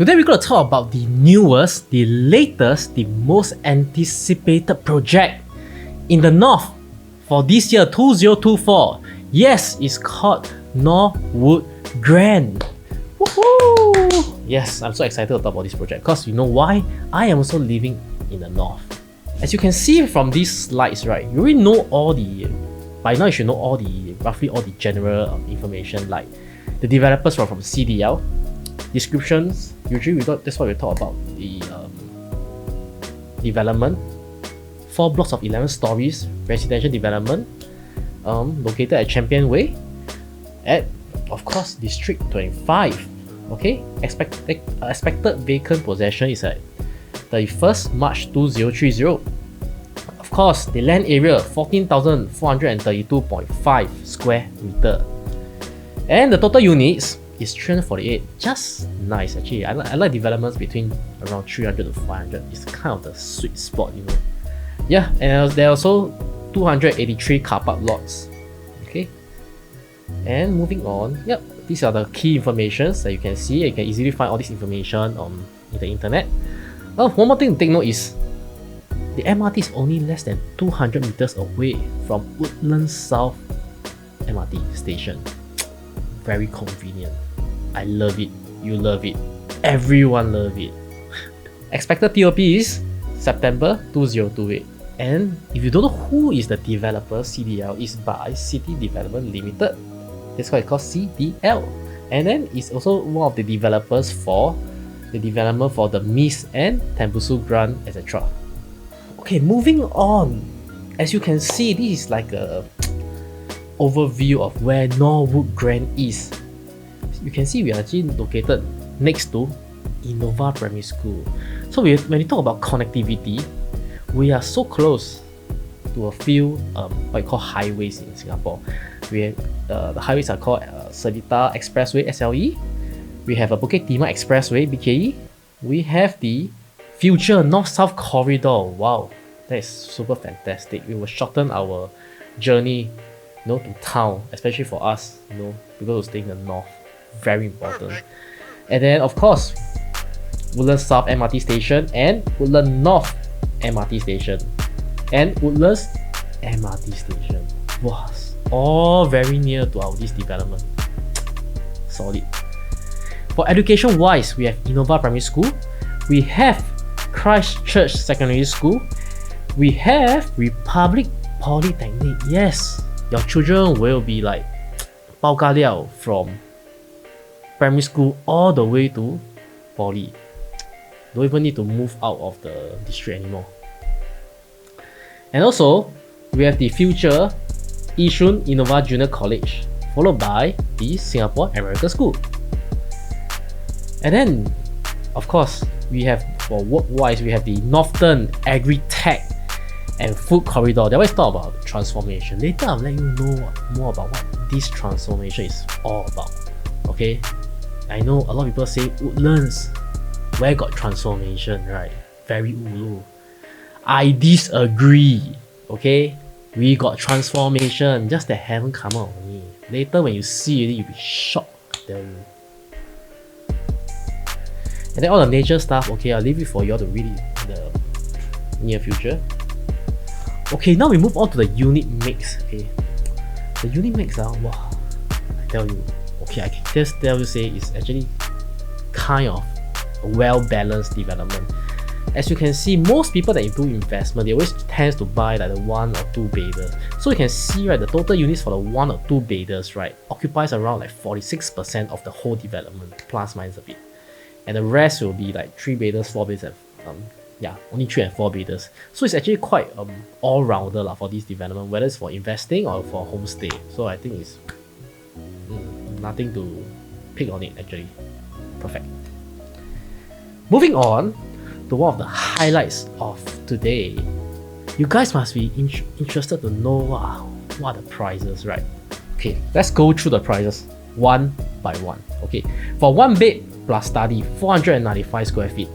Today we're going to talk about the newest, the latest, the most anticipated project in the north for this year 2024. Yes, it's called Norwood Grand. Woohoo! Yes, I'm so excited to talk about this project because you know why? I am also living in the north. As you can see from these slides, right, you already know by now you should know roughly all the general information, like the developers from CDL, descriptions. Usually that's what we talk about, the development. 4 blocks of 11 stories, residential development, located at Champion Way, at, of course, District 25. Okay, expected vacant possession is at 31st March 2030. Of course, the land area 14,432.5 square meter, and the total units is 348. Just nice, actually. I like developments between around 300 to 500. It's kind of the sweet spot, you know. Yeah, and there are also 283 car park lots. Okay, and moving on. Yep, these are the key informations that you can see. You can easily find all this information on the internet. One more thing to take note is the MRT is only less than 200 meters away from Woodlands South MRT station. Very convenient. I love it. You love it. Everyone love it. Expected TOP is September 2028. And if you don't know who is the developer, CDL is by City Development Limited. That's why it's called CDL. And then it's also one of the developers for the development for the Mist and Tembusu Grand, etc. Okay, moving on. As you can see, this is like a overview of where Norwood Grand is. You can see we are actually located next to Innova Primary School. So when you talk about connectivity, we are so close to a few what you call highways in Singapore. The highways are called Seletar Expressway (SLE). We have a Bukit Timah Expressway (BKE). We have the future North-South Corridor. Wow, that is super fantastic. We will shorten our journey, to town, especially for us, because we're staying in the north. Very important. And then of course, Woodlands South MRT station and Woodlands North MRT station and Woodlands MRT station. Wow, all very near to this development. Solid. For education wise, we have Innova Primary School, we have Christchurch Secondary School, we have Republic Polytechnic. Yes, your children will be like 包咖料 from primary school all the way to poly. Don't even need to move out of the district anymore. And also, we have the future Yishun Innova Junior College, followed by the Singapore American School. And then, of course, we have, for work-wise, we have the Northern Agri-Tech and Food Corridor. They always talk about transformation. Later, I'll let you know more about what this transformation is all about. Okay? I know a lot of people say Woodlands, where got transformation, right? Very ulu. I disagree. Okay? We got transformation, just that haven't come out only. Later when you see it, you'll be shocked, I tell you. And then all the nature stuff, okay, I'll leave it for you all to read it in the near future. Okay, now we move on to the unit mix. Okay, the unit mix, wow, I tell you. Okay, I can just tell you, say it's actually kind of a well-balanced development. As you can see, most people that do investment, they always tend to buy like the 1 or 2 beders. So you can see, right, the total units for the 1 or 2 beders, right, occupies around like 46% of the whole development, plus minus a bit. And the rest will be like 3 beders, 4 beders, only 3 and 4 beders. So it's actually quite all-rounder for this development, whether it's for investing or for homestay. So I think it's nothing to pick on it, actually. Perfect. Moving on to one of the highlights of today. You guys must be interested to know what are the prices, right? Okay, let's go through the prices one by one. Okay, for 1 bed plus study, 495 square feet,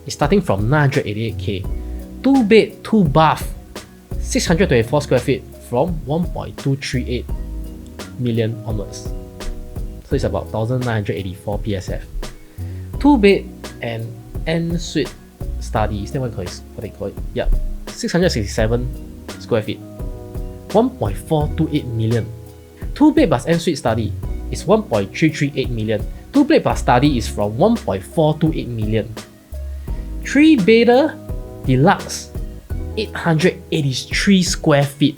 it's starting from 988k. 2 bed, 2 bath, 624 square feet from 1.238 million onwards. So it's about 1984 PSF. 2-bed and en-suite study. Is that what they call it? Yeah, 667 square feet, 1.428 million. 2-bed plus en-suite study is 1.338 million. 2-bed plus study is from 1.428 million. 3-bedder deluxe 883 square feet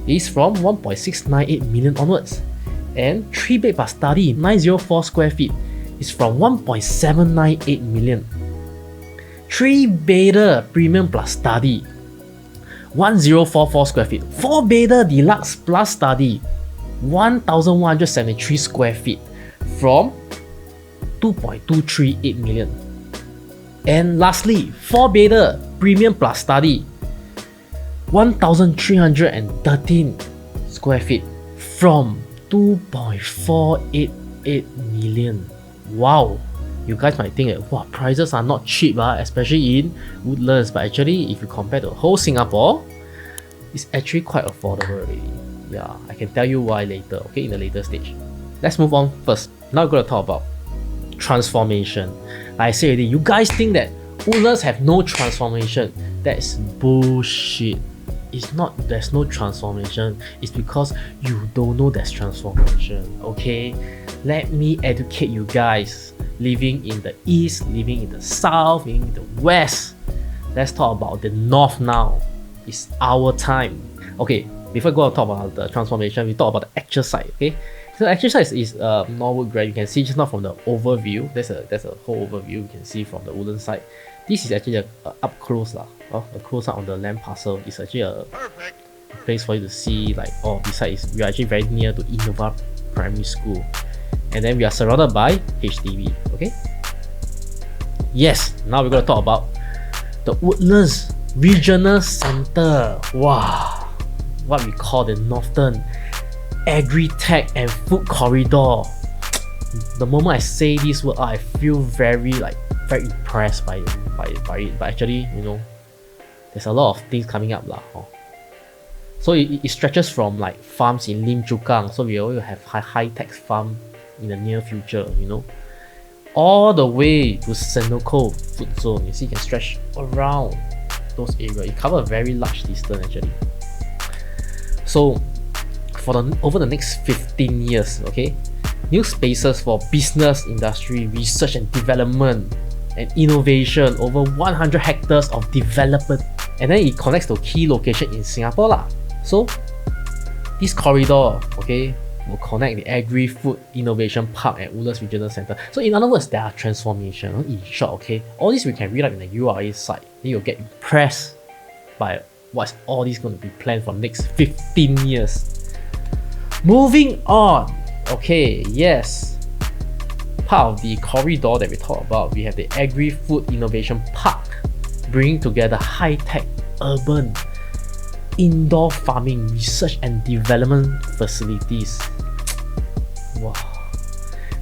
is from 1.698 million onwards. And 3-bed plus study 904 square feet is from 1.798 million. 3-bedder premium plus study 1044 square feet. 4-bedder deluxe plus study 1173 square feet from 2.238 million. And lastly, 4-bedder premium plus study 1313 square feet from 2.488 million. Wow, you guys might think that wow, prices are not cheap, especially in Woodlands, but actually if you compare to whole Singapore, it's actually quite affordable already. Yeah, I can tell you why later, okay, in the later stage. Let's move on first. Now we're going to talk about transformation. Like I said already, you guys think that Woodlands have no transformation. That's bullshit. It's not there's no transformation, it's because you don't know there's transformation, okay? Let me educate you guys. Living in the east, living in the south, living in the west. Let's talk about the north now. It's our time. Okay, before we go to talk about the transformation, we talk about the actual site, okay? So the actual site is Norwood Grand. You can see just now from the overview. There's a whole overview you can see from the Woodlands site. This is actually a up close a close up on the land parcel. It's actually a place for you to see like besides we are actually very near to Innova Primary School, and then we are surrounded by HDB. Okay. Yes. Now we're gonna talk about the Woodlands Regional Center. Wow, what we call the Northern Agri-Tech and Food Corridor. The moment I say this word, I feel very impressed by it. But actually, you know, there's a lot of things coming up lah. So it stretches from like farms in Lim Chu Kang, so we will have high-tech farm in the near future, you know, all the way to Senoko Food Zone. You see, you can stretch around those areas. It covers a very large distance actually. So over the next 15 years, okay, new spaces for business, industry, research and development and innovation, over 100 hectares of development, and then it connects to key location in Singapore lah. So this corridor, okay, will connect the Agri-Food Innovation Park at Woodlands Regional Center. So in other words, there are transformation. In short, okay, all this we can read up in the URA site. Then you'll get impressed by what's all this going to be planned for the next 15 years. Moving on, okay, yes. Part of the corridor that we talk about, we have the Agri-Food Innovation Park, bringing together high-tech, urban, indoor farming, research and development facilities. Wow.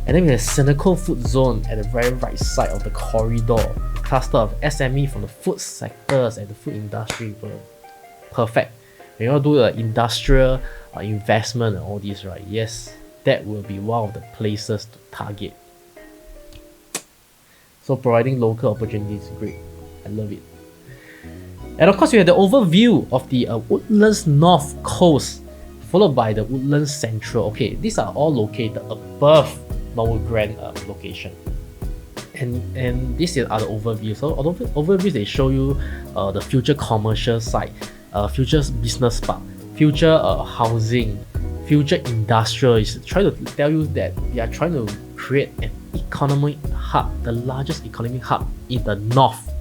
And then we have Senoko Food Zone at the very right side of the corridor, a cluster of SME from the food sectors and the food industry. Perfect. When you want to do the industrial investment and all this, right? Yes, that will be one of the places to target. So providing local opportunities is great. I love it. And of course, we have the overview of the Woodlands North Coast, followed by the Woodlands Central. Okay, these are all located above Norwood Grand location. And these are the overviews. So overviews, they show you the future commercial site, future business park, future housing, future industrial. Is trying to tell you that we are trying to create an economic hub, the largest economic hub in the north.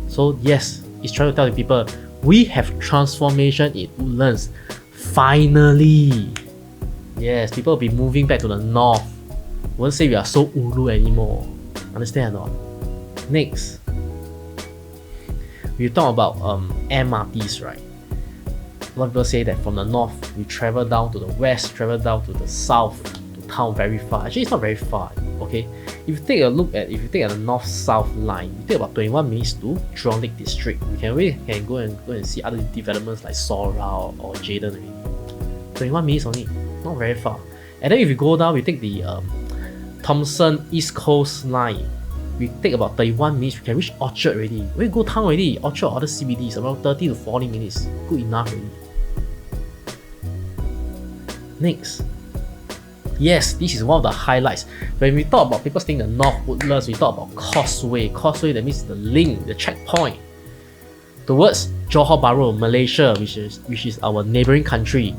So yes, it's trying to tell the people we have transformation in Woodlands. Finally, yes, people will be moving back to the north. Won't say we are so ulu anymore. Understand or not? Next, we talk about MRTs, right? A lot of people say that from the north we travel down to the west, travel down to the south, to town very far. Actually, it's not very far. Okay, if you take a the north-south line, you take about 21 minutes to Jurong Lake District. You can go and see other developments like Sora or Jayden. 21 minutes only, not very far. And then if you go down, we take the Thomson East Coast line. we take about 31 minutes, we can reach Orchard already. We go town already. Orchard or other CBDs, around 30 to 40 minutes. Good enough already. Next. Yes, this is one of the highlights. When we talk about people staying in the North Woodlands, we talk about Causeway. Causeway, that means the link, the checkpoint towards Johor Bahru, Malaysia, which is our neighboring country.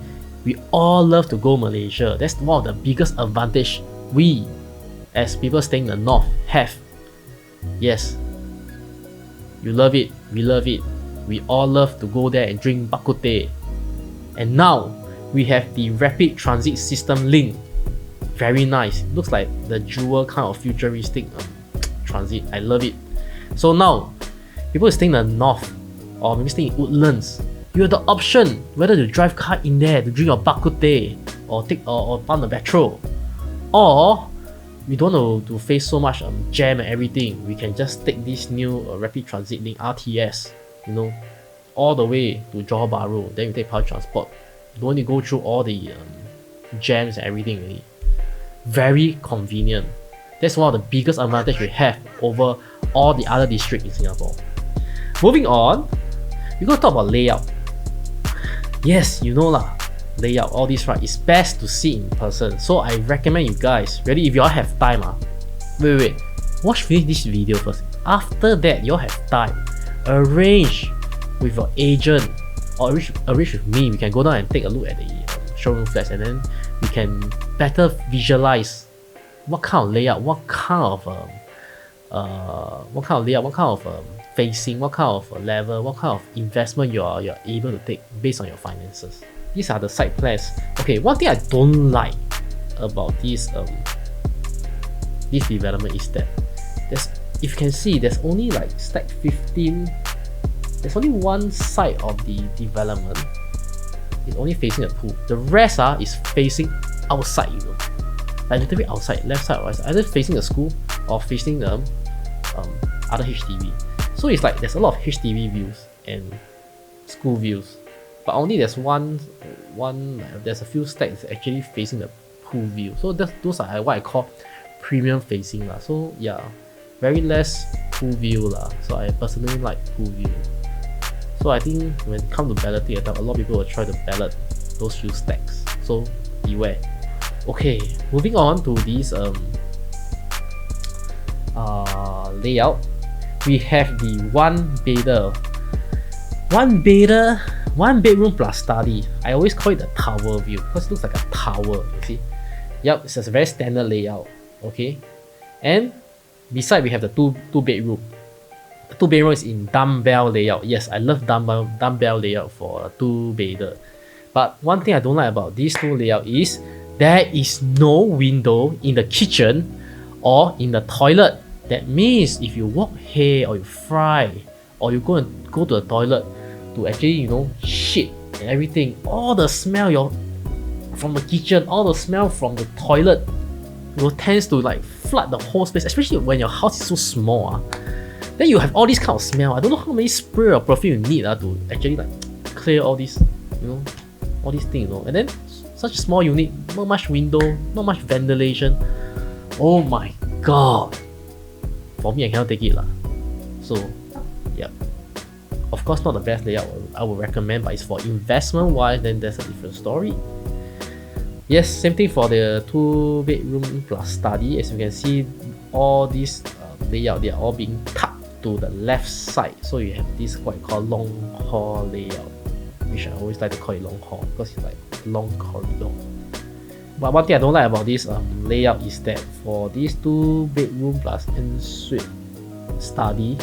We all love to go Malaysia. That's one of the biggest advantage we, as people staying in the North, have. Yes, you love it, we love it. We all love to go there and drink bak kut teh. And now, we have the rapid transit system link. Very nice. It looks like the Jewel kind of futuristic transit. I love it. So now, people staying in the North, or maybe staying in Woodlands, you have the option whether to drive car in there to drink your bak kut teh, or take or pump the petrol, or we don't want to face so much jam and everything. We can just take this new rapid transit link RTS, you know, all the way to Johor Bahru. Then we take public transport. Don't need to go through all the jams and everything really. Very convenient. That's one of the biggest advantage we have over all the other districts in Singapore. Moving on, we're going to talk about layout. Yes, you know lah, layout, all this right, it's best to see in person. So I recommend you guys, really, if you all have time, wait, watch finish this video first. After that, you all have time, arrange with your agent or arrange with me. We can go down and take a look at the showroom flats, and then we can better visualize what kind of layout, what kind of facing, what kind of level, what kind of investment you're able to take based on your finances. These are the site plans. Okay, one thing I don't like about this development is that if you can see, there's only like stack 15. There's only one side of the development. It's only facing a pool. The rest is facing outside, you know, like literally outside, left side or right side, either facing the school or facing the other HDB. So it's like there's a lot of HDB views and school views, but only there's there's a few stacks actually facing the pool view. So those are what I call premium facing lah. So yeah, very less pool view lah. So I personally like pool view. So I think when it comes to balloting, a lot of people will try to ballot those few stacks. So beware. Okay, moving on to this layout. We have the one bedroom plus study. I always call it the tower view because it looks like a tower, you see. Yep, it's a very standard layout. Okay, and beside we have the two bedroom. The two bedroom is in dumbbell layout. Yes, I love dumbbell layout for a two bedder. But one thing I don't like about these two layout is there is no window in the kitchen or in the toilet. That means if you walk here or you fry or you go to the toilet to actually, you know, shit and everything, all the smell from the kitchen, all the smell from the toilet will tends to like flood the whole space, especially when your house is so small. Then you have all this kind of smell. I don't know how many spray or perfume you need to actually like clear all this, you know, all these things, you know. And then such a small unit, not much window, not much ventilation. Oh my god. For me, I cannot take it lah. So, yeah. Of course, not the best layout I would recommend, but it's for investment wise, then that's a different story. Yes, same thing for the two bedroom plus study. As you can see, all these layout, they are all being tucked to the left side. So you have this what I call long hall layout, which I always like to call it long hall because it's like long corridor. But one thing I don't like about this layout is that for these two bedroom plus ensuite study,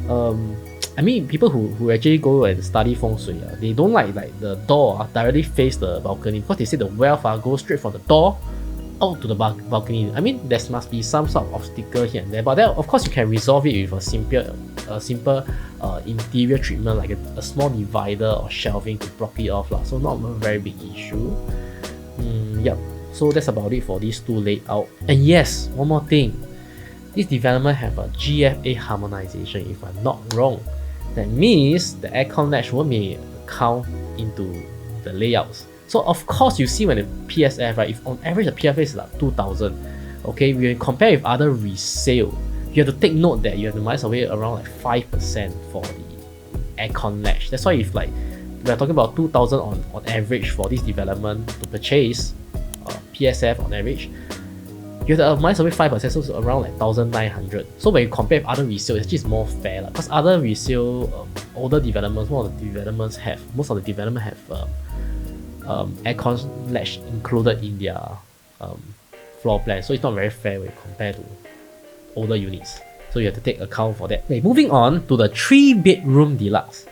I mean, people who actually go and study feng shui, they don't like the door directly face the balcony because they say the wealth goes straight from the door out to the balcony. I mean, there must be some sort of obstacle here and there, but then of course you can resolve it with a simple interior treatment like a small divider or shelving to block it off, so not a very big issue. Yep, so that's about it for these two layout. And yes, one more thing, this development have a GFA harmonization if I'm not wrong. That means the aircon latch won't be count into the layouts. So of course you see when the PSF, right, if on average the PSF is like 2000, okay, we compare with other resale, you have to take note that you have to minus away around like 5% for the aircon ledge. That's why if like we're talking about 2,000 on average for this development to purchase PSF on average, you have to minus away 5%, so it's around like 1,900. So when you compare with other resale, it's just more fair because other resale older developments, most of the developments have aircon ledge included in their floor plan, so it's not very fair when you compare to older units. So you have to take account for that. Okay, moving on to the 3-bedroom deluxe.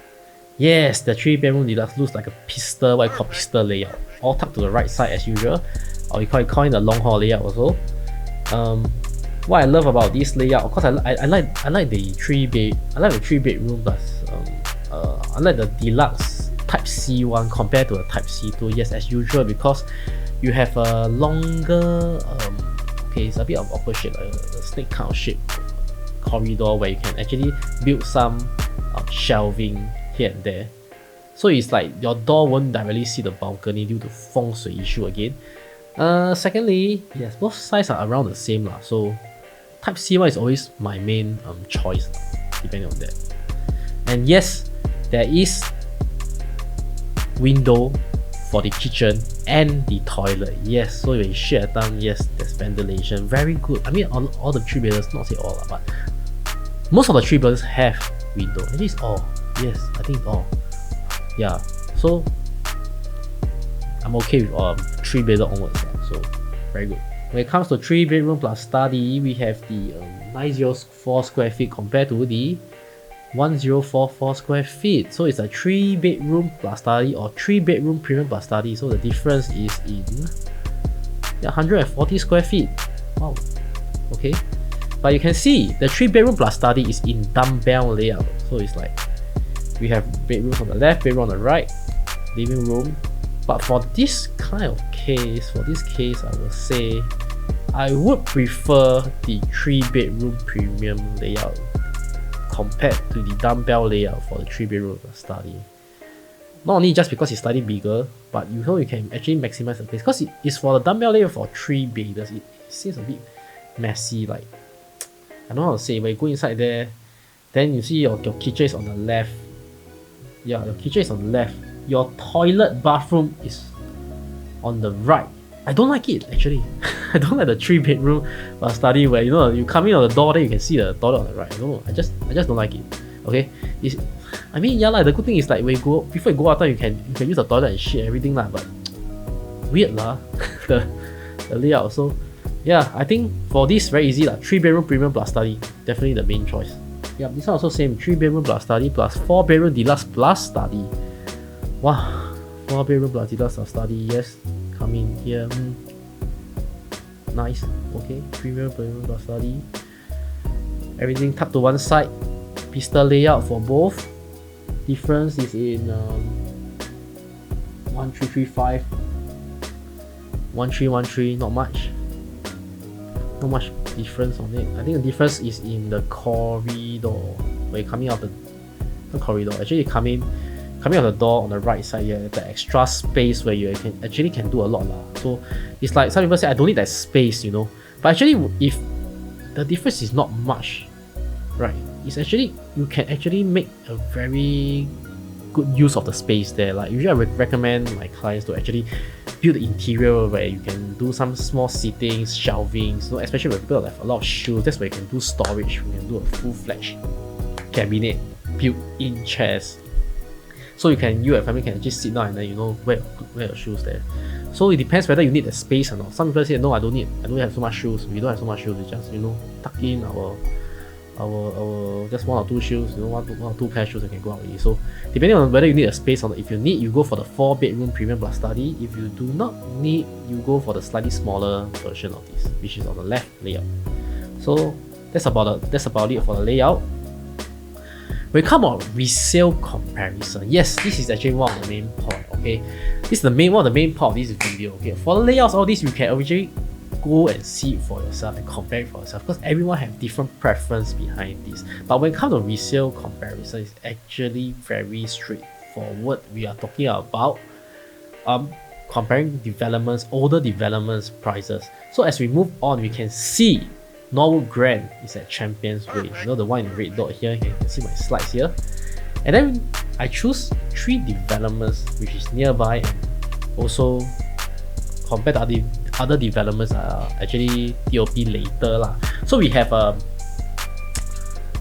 Yes, the 3-bedroom deluxe looks like a pistol, what I call pistol layout, all tucked to the right side as usual, or you call it the long haul layout also. What I love about this layout, of course, I like the 3-bedroom plus I like the deluxe Type C one compared to a Type C2. Yes, as usual, because you have a longer okay, it's a bit of awkward shape, a snake kind of shape corridor where you can actually build some shelving here and there. So it's like your door won't directly see the balcony due to feng shui issue again. Secondly, yes, both sides are around the same lah. So Type C1 is always my main choice, depending on that. And yes, there is window for the kitchen and the toilet. Yes, so when you share a tongue, yes, there's ventilation. Very good. I mean, all the 3-bedrooms, not say all, but most of the 3-bedrooms have window. At least all. Yes, I think it's all. Yeah, so I'm okay with 3-bedroom onwards. So very good. When it comes to 3-bedroom plus study, we have the 904 square feet compared to the 1044 square feet. So it's a 3-bedroom plus study or 3-bedroom premium plus study. So the difference is in 140 square feet. Wow. Okay. But you can see the 3-bedroom plus study is in dumbbell layout. So it's like we have bedrooms on the left, bedroom on the right, living room. But for this kind of case, I will say I would prefer the 3-bedroom premium layout compared to the dumbbell layout for the 3-bedroom study. Not only just because it's slightly bigger, but you know you can actually maximize the place. Because it's for the dumbbell layout for 3 bedrooms, it seems a bit messy. Like, I don't know how to say, when you go inside there, then you see your kitchen is on the left. Yeah, your kitchen is on the left. Your toilet bathroom is on the right. I don't like it actually. I don't like the 3-bedroom study where you come in on the door, then you can see the toilet on the right. I don't know. I just don't like it. Okay. I mean, yeah, like the good thing is like when you go before you go out, you can use the toilet and shit everything lah. But weird lah, the layout. So yeah, I think for this very easy lah. 3-bedroom premium plus study, definitely the main choice. Yeah, this one also same. 3-bedroom plus study plus 4-bedroom deluxe plus study. Wow, 4-bedroom plus deluxe plus study. Yes, come in here. Nice. Okay, premium plus study. Everything tucked to one side. Pistol layout for both. Difference is in 1335, 1313. Not much difference on it. I think the difference is in the corridor where you're coming out the corridor. Actually, you coming out the door on the right side here, the extra space where you can do a lot lah. So it's like some people say I don't need that space, but actually if the difference is not much, right? It's actually you can actually make a very good use of the space there. Like usually I would recommend my clients to actually build the interior where you can do some small seatings, shelvings, especially when people have a lot of shoes. That's where you can do storage. You can do a full-fledged cabinet, built-in chairs. So you and your family can just sit down and then wear your shoes there. So it depends whether you need the space or not. Some people say no, I don't have so much shoes. We don't have so much shoes. We just tuck in our just 1 or 2 shoes, 1 or 2 pair of shoes that can go out already. So depending on whether you need a space or not, if you need, you go for the 4-bedroom premium plus study. If you do not need, you go for the slightly smaller version of this, which is on the left layout. So that's about it for the layout. When we come on resale comparison, yes, this is actually one of the main point. Okay, this is one of the main part of this video. Okay, for the layouts, all this you can originally go and see it for yourself and compare it for yourself, because everyone have different preference behind this. But when it comes to resale comparison, it's actually very straightforward. We are talking about comparing developments, older developments prices. So as we move on, we can see Norwood Grand is at Champions Way. You know the one in the red dot here. You can see my slides here. And then I choose 3 developments which is nearby, and also compared to other developments are actually TOP later lah. So we have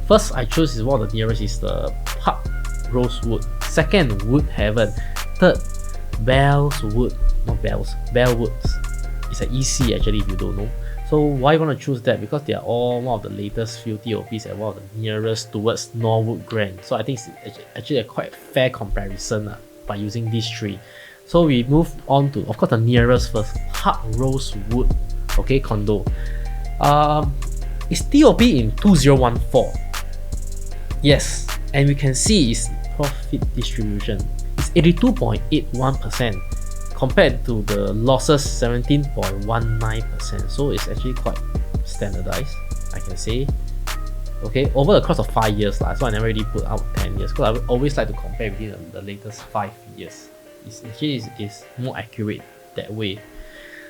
first I choose is one of the nearest is the Park Rosewood. Second, Woodhaven. Third, Bellwoods. It's an EC actually if you don't know. So why you want to choose that? Because they are all one of the latest few TOPs and one of the nearest towards Norwood Grand. So I think it's actually a quite fair comparison by using these 3. So we move on to, of course, the nearest first, Park Rosewood, okay, condo. It's TOP in 2014. Yes, and we can see its profit distribution. It's 82.81% compared to the losses 17.19%. So it's actually quite standardized, I can say. Okay, over the course of 5 years, so I never really put out 10 years because I always like to compare between the latest 5 years. It's actually is more accurate that way.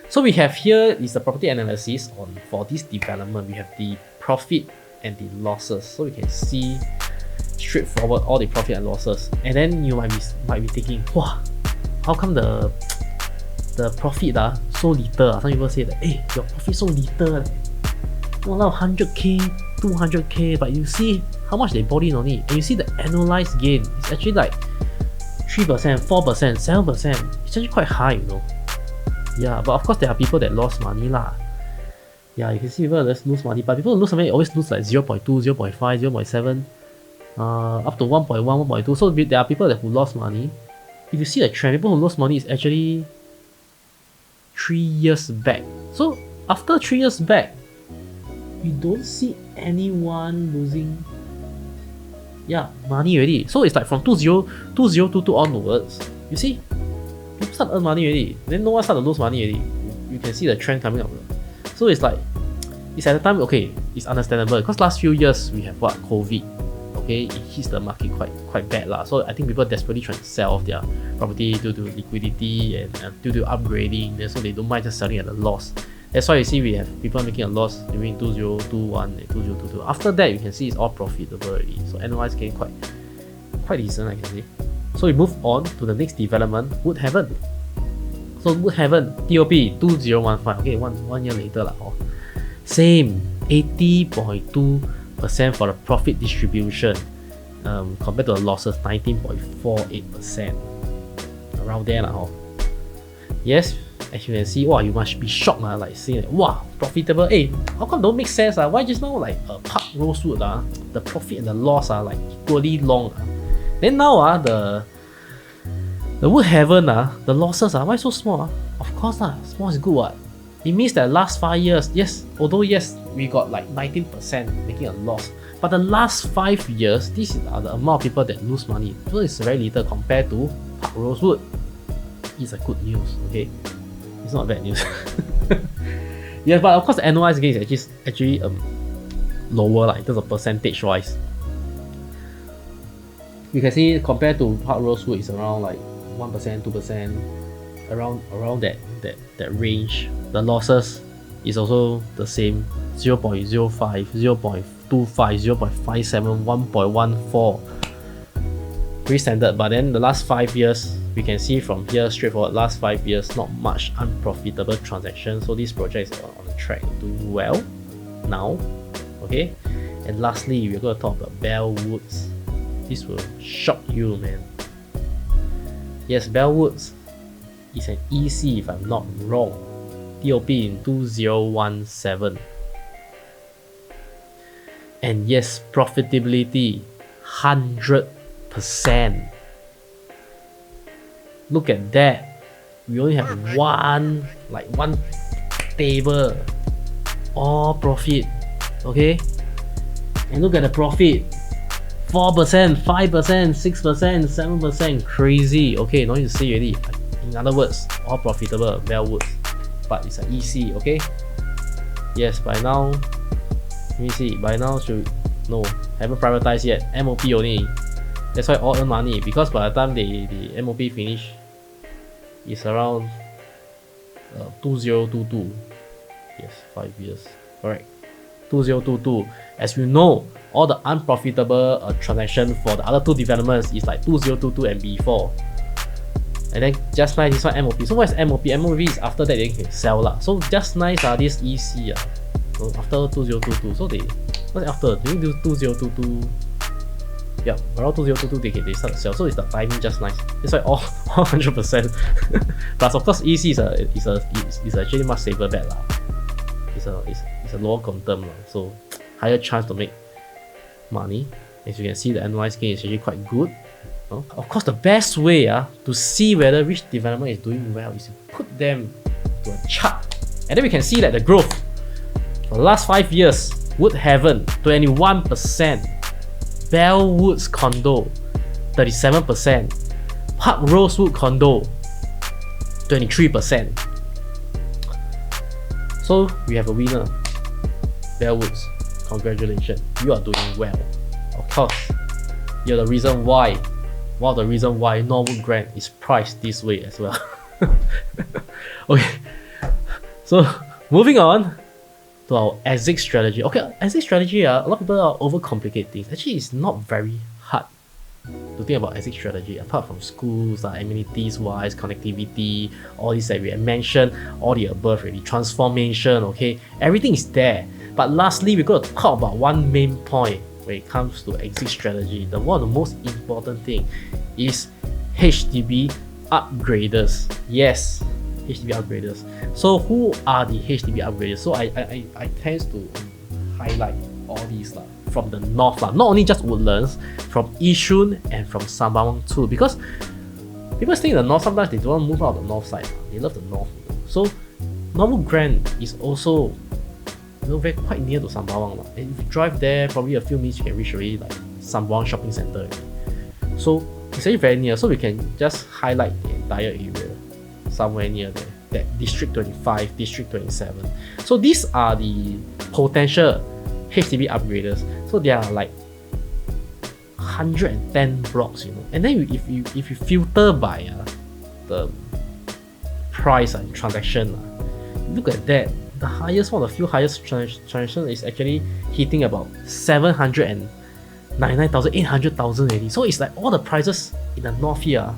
So we have here is the property analysis for this development. We have the profit and the losses, so we can see straightforward all the profit and losses. And then you might be thinking, wow, how come the profit so little? Some people say that, hey, your profit so little, well, 100k, 200k, but you see how much they bought in on it, and you see the annualized gain. It's actually like 3%, 4%, 7%. It's actually quite high, you know. Yeah, but of course there are people that lost money lah. Yeah, you can see people that lose money, but people who lose money always lose like 0.2, 0.5, 0.7, up to 1.1, 1.2. So there are people who lost money. If you see the trend, people who lost money is actually 3 years back. So after 3 years back, you don't see anyone losing money already. So it's like from 2022 onwards, you see people start to earn money already, then no one start to lose money already. You can see the trend coming up. So it's like, it's at the time, okay, it's understandable because last few years we have COVID, okay, it hits the market quite bad lah. So I think people desperately trying to sell off their property due to liquidity and due to upgrading, so they don't mind just selling at a loss. That's why you see we have people making a loss between 2021 and 2022. After that, you can see it's all profitable already. So annualized gain quite decent, I can say. So we move on to the next development, Woodhaven. So Woodhaven, TOP 2015. Okay, one year later lah. Same, 80.2% for the profit distribution, compared to the losses 19.48%. Around there lah. Yes. As you can see, wow, you must be shocked like seeing like, wow, profitable. Hey, how come don't make sense? Why just now like Park Rosewood the profit and the loss are like equally long? Then now the Woodhaven the losses why so small? Of course small is good what? It means that last 5 years, yes, although yes, we got like 19% making a loss, but the last 5 years, these are the amount of people that lose money. So it's very little compared to Park Rosewood. It's a good news, okay? It's not bad news. Yeah, but of course the annualized gain is actually lower in terms of percentage wise. You can see compared to Park Rosewood, it's around like 1%, 2%, around that range. The losses is also the same, 0.05, 0.25, 0.57, 1.14. Pretty standard, but then the last 5 years, we can see from here straightforward, last 5 years, not much unprofitable transactions. So this project is on the track to do well now. Okay, and lastly, we're going to talk about Bellwoods. This will shock you, man. Yes, Bellwoods is an EC if I'm not wrong. TOP in 2017. And yes, profitability 100%. Look at that. We only have one table, all profit. Okay, and look at the profit, 4%, 5%, 6%, 7%, crazy. Okay, no need to say already. In other words, all profitable, Bellwoods, but it's an EC. Okay, yes, by now, let me see, by now no, haven't privatized yet, MOP only. That's why all earn money, because by the time the MOP finish, it's around 2022. Yes, 5 years. Correct. 2022. As you know, all the unprofitable transaction for the other two developments is like 2022 and before. And then just nice this one MOP. So what is MOP? MOP is after that they can sell lah. So just nice this EC so after 2022. So they what's after? They do 2022. Yep, around 2022 they start to sell. So it's the timing just nice. It's like all 100%. Plus of course EC is actually much safer bet lah. It's a lower quantum lah. So higher chance to make money. As you can see, the annualized gain is actually quite good. Of course, the best way to see whether which development is doing well is to put them to a chart, and then we can see that the growth for the last 5 years: Woodhaven 21%, Bellwoods Condo 37%, Park Rosewood Condo 23%. So we have a winner, Bellwoods. Congratulations, you are doing well. Of course, you're the reason why. One of the reasons why Norwood Grand is priced this way as well. Okay, so moving on to our exit strategy. Okay, exit strategy, a lot of people are overcomplicate things. Actually, it's not very hard to think about exit strategy apart from schools, amenities wise, connectivity, all these that we have mentioned, all the above already, transformation, okay, everything is there. But lastly, we're going to talk about one main point when it comes to exit strategy. One of the most important thing is HDB upgraders. Yes, HDB upgraders. So who are the HDB upgraders? So I tend to highlight all these from the north, not only just Woodlands, from Yishun and from Sembawang too, because people stay in the north, sometimes they don't want to move out of the north side. They love the north. So Norwood Grand is also very quite near to Sembawang. And if you drive there, probably a few minutes you can reach already like Sembawang shopping center. So it's actually very near. So we can just highlight the entire area somewhere near there. That District 25, District 27. So these are the potential HDB upgraders. So there are like 110 blocks, And then if you filter by the price and transaction, look at that. The highest one, the few highest transaction is actually hitting about 799,000, 800,000 already. So it's like all the prices in the north here,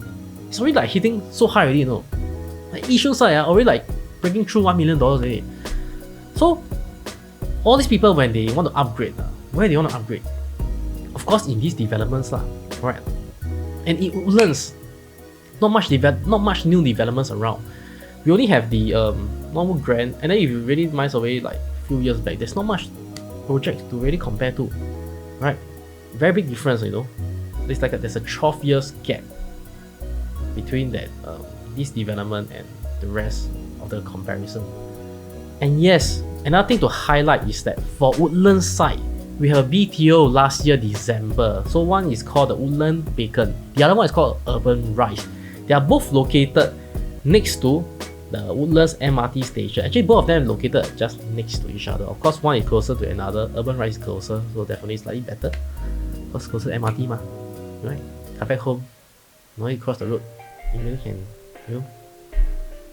it's already like hitting so high already, Like Yishun side already like breaking through $1 million already. So all these people, when they want to upgrade, where they want to upgrade? Of course, in these developments, right? And in Woodlands, not much new developments around. We only have the Norwood Grand, and then if you really miles away like a few years back, there's not much projects to really compare to, right? Very big difference, there's a 12 years gap between that this development and the rest of the comparison. And yes, another thing to highlight is that for Woodlands side, we have a BTO last year December. So one is called the Woodlands Bacon, the other one is called Urban Rise. They are both located next to the Woodlands MRT station. Actually, both of them located just next to each other. Of course, one is closer to another. Urban Rise is closer, so definitely slightly better. Because closer to MRT right? Come back home, no need to cross the road. You really can, go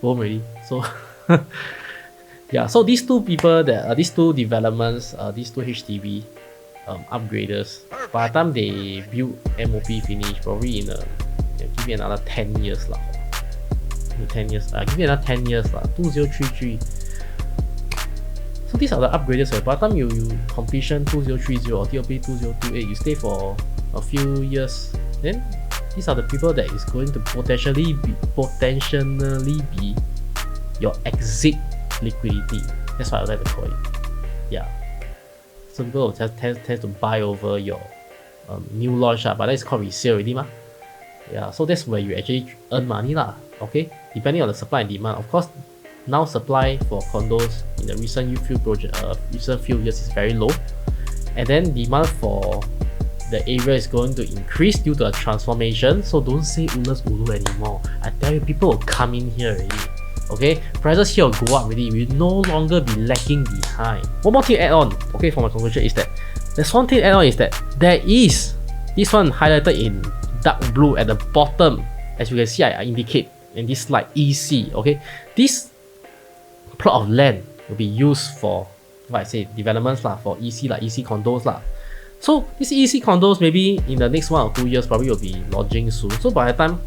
home already. So yeah, so these two people, these two developments, these two HDB upgraders, by the time they build MOP finish, probably in give me another 10 years 10 years, give me another 10 years 2033. So these are the upgraders. By the time you completion 2030 or TOP 2028, you stay for a few years, then these are the people that is going to potentially be your exit liquidity. That's what I like to call it. Yeah. So people will just tend to buy over your new launch, but that is called resale already, Yeah, so that's where you actually earn money, okay? Depending on the supply and demand. Of course, now supply for condos in the recent few years is very low, and then demand for the area is going to increase due to a transformation. So don't say Woodlands Ulu anymore. I tell you, people will come in here already. Okay, prices here will go up already. We will no longer be lagging behind. One more thing to add on, okay, for my conclusion is that there's one thing to add on is that there is this one highlighted in dark blue at the bottom. As you can see, I indicate in this slide EC. Okay, this plot of land will be used for what I say, developments lah, for EC, like EC condos lah. So these EC condos maybe in the next 1 or 2 years probably will be launching soon. So by the time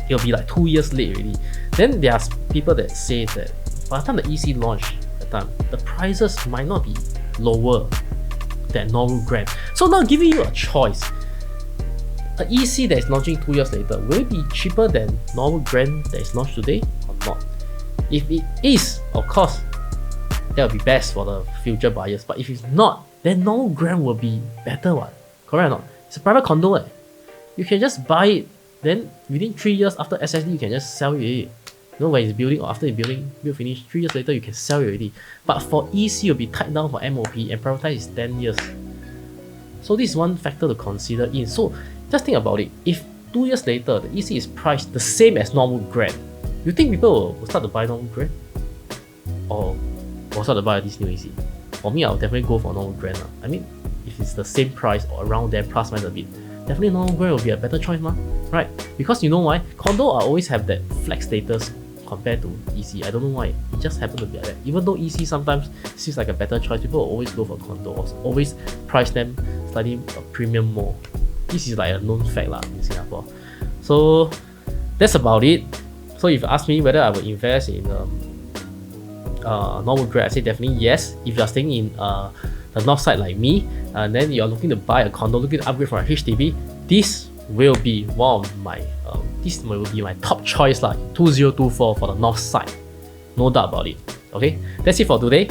it'll be like 2 years late already. Then there are people that say that by the time the EC launch, the prices might not be lower than Norwood Grand. So now giving you a choice, an EC that is launching 2 years later, will it be cheaper than Norwood Grand that is launched today or not? If it is, of course, that will be best for the future buyers. But if it's not, then Norwood Grand will be better one. Correct or not? It's a private condo. You can just buy it, then within 3 years after SSD, you can just sell it already. You know, when it's building or after it's building, build finish, 3 years later, you can sell it already. But for EC, you'll be tied down for MOP, and privatized is 10 years. So this is one factor to consider in. So just think about it. If 2 years later, the EC is priced the same as Norwood Grand, you think people will start to buy Norwood Grand? Or will start to buy this new EC? For me, I'll definitely go for Norwood Grand. I mean, if it's the same price or around there, plus minus a bit, definitely Norwood Grand will be a better choice, right? Because you know why? Condo always have that flex status compared to EC. I don't know why. It just happened to be like that. Even though EC sometimes seems like a better choice, people will always go for condo or always price them slightly a premium more. This is like a known fact in Singapore. So that's about it. So if you ask me whether I would invest in Norwood Grand, I say definitely yes. If you're staying in the north side like me, and then you're looking to buy a condo, looking to upgrade from a HDB, this will be one of my top choice 2024 for the north side, no doubt about it. Okay, that's it for today.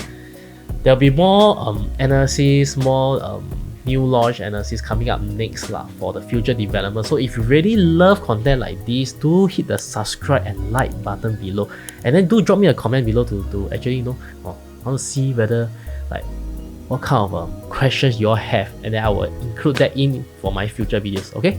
There'll be more analysis, more new launch analysis coming up next for the future development. So if you really love content like this, do hit the subscribe and like button below, and then do drop me a comment below to actually I want to see whether what kind of questions you all have, and then I will include that in for my future videos. Okay.